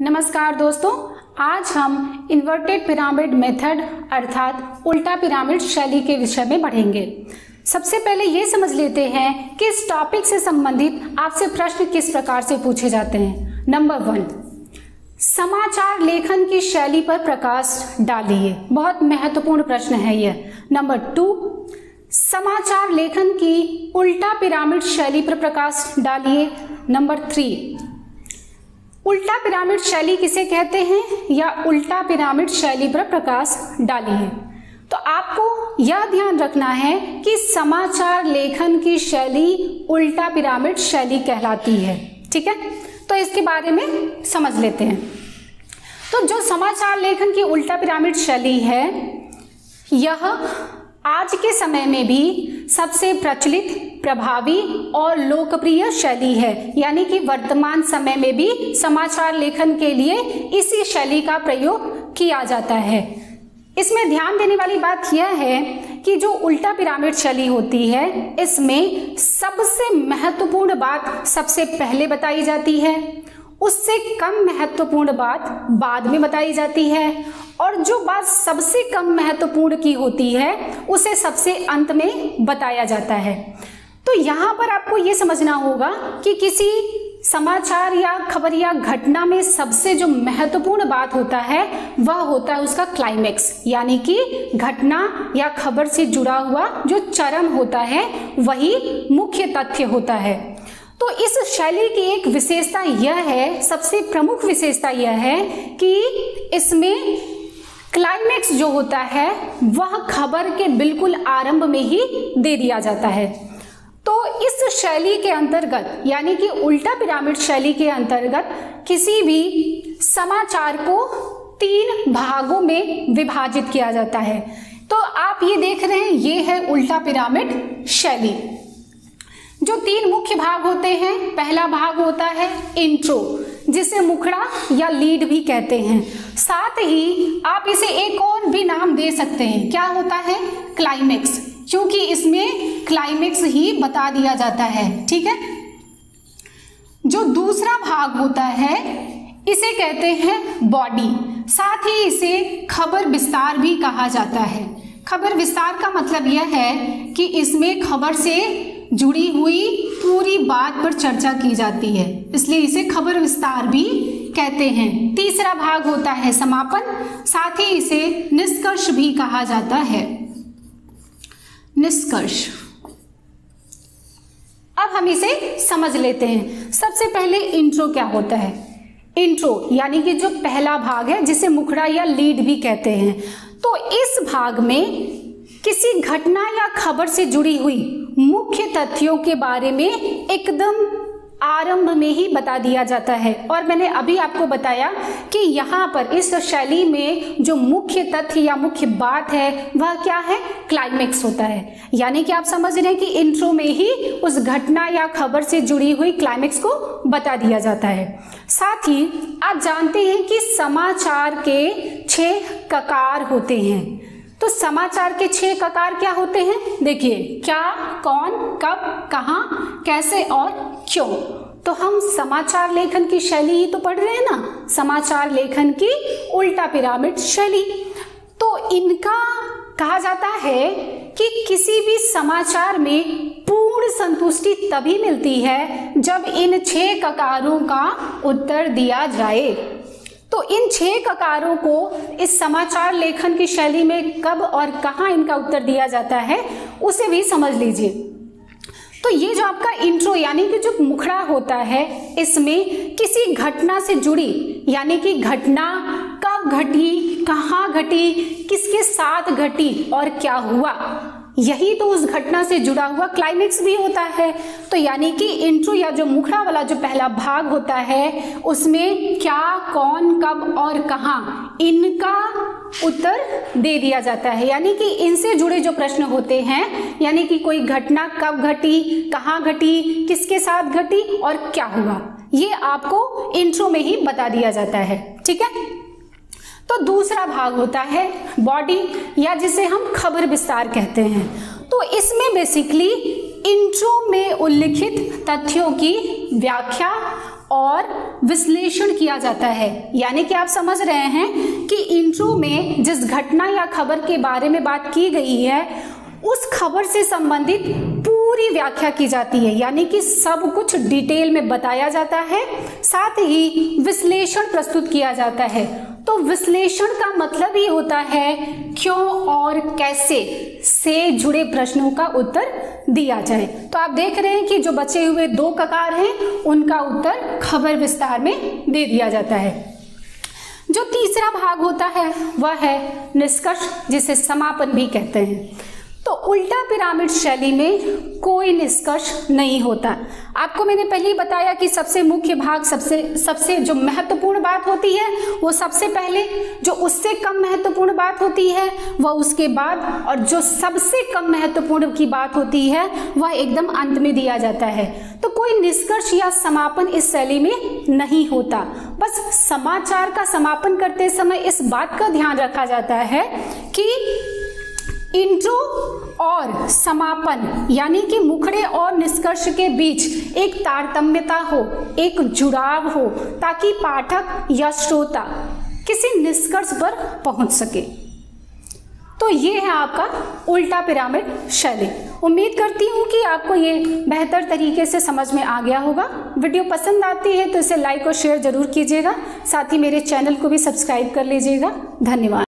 नमस्कार दोस्तों, आज हम इन्वर्टेड पिरामिड मेथड अर्थात उल्टा पिरामिड शैली के विषय में पढ़ेंगे। सबसे पहले ये समझ लेते हैं कि इस टॉपिक से संबंधित आपसे प्रश्न किस प्रकार से पूछे जाते हैं। नंबर 1, समाचार लेखन की शैली पर प्रकाश डालिए। बहुत महत्वपूर्ण प्रश्न है यह। नंबर 2, समाचार लेखन की उल्टा पिरामिड शैली पर प्रकाश डालिए। नंबर 3, उल्टा पिरामिड शैली किसे कहते हैं या उल्टा पिरामिड शैली पर प्रकाश डालिए। तो आपको यह ध्यान रखना है कि समाचार लेखन की शैली उल्टा पिरामिड शैली कहलाती है। ठीक है, तो इसके बारे में समझ लेते हैं। तो जो समाचार लेखन की उल्टा पिरामिड शैली है, यह आज के समय में भी सबसे प्रचलित, प्रभावी और लोकप्रिय शैली है। यानी कि वर्तमान समय में भी समाचार लेखन के लिए इसी शैली का प्रयोग किया जाता है। इसमें ध्यान देने वाली बात यह है कि जो उल्टा पिरामिड शैली होती है, इसमें सबसे महत्वपूर्ण बात सबसे पहले बताई जाती है, उससे कम महत्वपूर्ण बात बाद में बताई जाती है, और जो बात सबसे कम महत्वपूर्ण की होती है उसे सबसे अंत में बताया जाता है। तो यहाँ पर आपको ये समझना होगा कि किसी समाचार या खबर या घटना में सबसे जो महत्वपूर्ण बात होता है वह होता है उसका क्लाइमेक्स, यानी कि घटना या खबर से जुड़ा हुआ जो चरम होता है वही मुख्य तथ्य होता है। तो इस शैली की एक विशेषता यह है, सबसे प्रमुख विशेषता यह है कि इसमें क्लाइमेक्स जो होता है वह खबर के बिल्कुल आरंभ में ही दे दिया जाता है। तो इस शैली के अंतर्गत, यानी कि उल्टा पिरामिड शैली के अंतर्गत, किसी भी समाचार को 3 भागों में विभाजित किया जाता है। तो आप ये देख रहे हैं, ये है उल्टा पिरामिड शैली। जो 3 मुख्य भाग होते हैं, पहला भाग होता है इंट्रो, जिसे मुखड़ा या लीड भी कहते हैं। साथ ही आप इसे एक और भी नाम दे सकते हैं, क्या होता है? क्लाइमेक्स, क्योंकि इसमें क्लाइमेक्स ही बता दिया जाता है। ठीक है। जो दूसरा भाग होता है इसे कहते हैं बॉडी, साथ ही इसे खबर विस्तार भी कहा जाता है। खबर विस्तार का मतलब यह है कि इसमें खबर से जुड़ी हुई पूरी बात पर चर्चा की जाती है, इसलिए इसे खबर विस्तार भी कहते हैं। तीसरा भाग होता है समापन, साथ ही इसे निष्कर्ष भी कहा जाता है। निष्कर्ष। अब हम इसे समझ लेते हैं। सबसे पहले इंट्रो क्या होता है? इंट्रो यानी कि जो पहला भाग है, जिसे मुखड़ा या लीड भी कहते हैं। तो इस भाग में किसी घटना या खबर से जुड़ी हुई मुख्य तथ्यों के बारे में एकदम आरंभ में ही बता दिया जाता है। और मैंने अभी आपको बताया कि यहाँ पर इस शैली में जो मुख्य तथ्य या मुख्य बात है वह क्या है? क्लाइमेक्स होता है। यानी कि आप समझ रहे हैं कि इंट्रो में ही उस घटना या खबर से जुड़ी हुई क्लाइमेक्स को बता दिया जाता है। साथ ही आप जानते हैं कि समाचार के 6 ककार होते हैं। तो समाचार के 6 ककार क्या होते हैं? देखिए, क्या, कौन, कब, कहाँ, कैसे और क्यों। तो हम समाचार लेखन की शैली ही तो पढ़ रहे हैं ना, समाचार लेखन की उल्टा पिरामिड शैली। तो इनका कहा जाता है कि किसी भी समाचार में पूर्ण संतुष्टि तभी मिलती है जब इन 6 ककारों का उत्तर दिया जाए। तो इन 6 ककारों को इस समाचार लेखन की शैली में कब और कहाँ इनका उत्तर दिया जाता है उसे भी समझ लीजिए। तो ये जो आपका इंट्रो यानी कि जो मुखड़ा होता है, इसमें किसी घटना से जुड़ी, यानी कि घटना कब घटी, कहाँ घटी, किसके साथ घटी और क्या हुआ, यही तो उस घटना से जुड़ा हुआ क्लाइमेक्स भी होता है। तो यानी कि इंट्रो या जो मुखड़ा वाला जो पहला भाग होता है उसमें क्या, कौन, कब और कहाँ, इनका उत्तर दे दिया जाता है। यानी कि इनसे जुड़े जो प्रश्न होते हैं, यानी कि कोई घटना कब घटी, कहाँ घटी, किसके साथ घटी और क्या हुआ, ये आपको इंट्रो में ही बता दिया जाता है। ठीक है। तो दूसरा भाग होता है बॉडी, या जिसे हम खबर विस्तार कहते हैं। तो इसमें बेसिकली इंट्रो में उल्लिखित तथ्यों की व्याख्या और विश्लेषण किया जाता है। यानी कि आप समझ रहे हैं कि इंट्रो में जिस घटना या खबर के बारे में बात की गई है उस खबर से संबंधित पूरी व्याख्या की जाती है, यानी कि सब कुछ डिटेल में बताया जाता है, साथ ही विश्लेषण प्रस्तुत किया जाता है। तो विश्लेषण का मतलब ही होता है क्यों और कैसे से जुड़े प्रश्नों का उत्तर दिया जाए। तो आप देख रहे हैं कि जो बचे हुए 2 ककार हैं उनका उत्तर खबर विस्तार में दे दिया जाता है। जो तीसरा भाग होता है वह है निष्कर्ष, जिसे समापन भी कहते हैं। तो उल्टा पिरामिड शैली में कोई निष्कर्ष नहीं होता। आपको मैंने पहले ही बताया कि सबसे मुख्य भाग, सबसे जो महत्वपूर्ण बात होती है वो सबसे पहले, जो उससे कम महत्वपूर्ण बात होती है वह उसके बाद, और जो सबसे कम महत्वपूर्ण की बात होती है वह एकदम अंत में दिया जाता है। तो कोई निष्कर्ष या समापन इस शैली में नहीं होता। बस समाचार का समापन करते समय इस बात का ध्यान रखा जाता है कि इंट्रो और समापन यानी कि मुखड़े और निष्कर्ष के बीच एक तारतम्यता हो, एक जुड़ाव हो, ताकि पाठक या श्रोता किसी निष्कर्ष पर पहुंच सके। तो ये है आपका उल्टा पिरामिड शैली। उम्मीद करती हूँ कि आपको ये बेहतर तरीके से समझ में आ गया होगा। वीडियो पसंद आती है तो इसे लाइक और शेयर जरूर कीजिएगा, साथ ही मेरे चैनल को भी सब्सक्राइब कर लीजिएगा। धन्यवाद।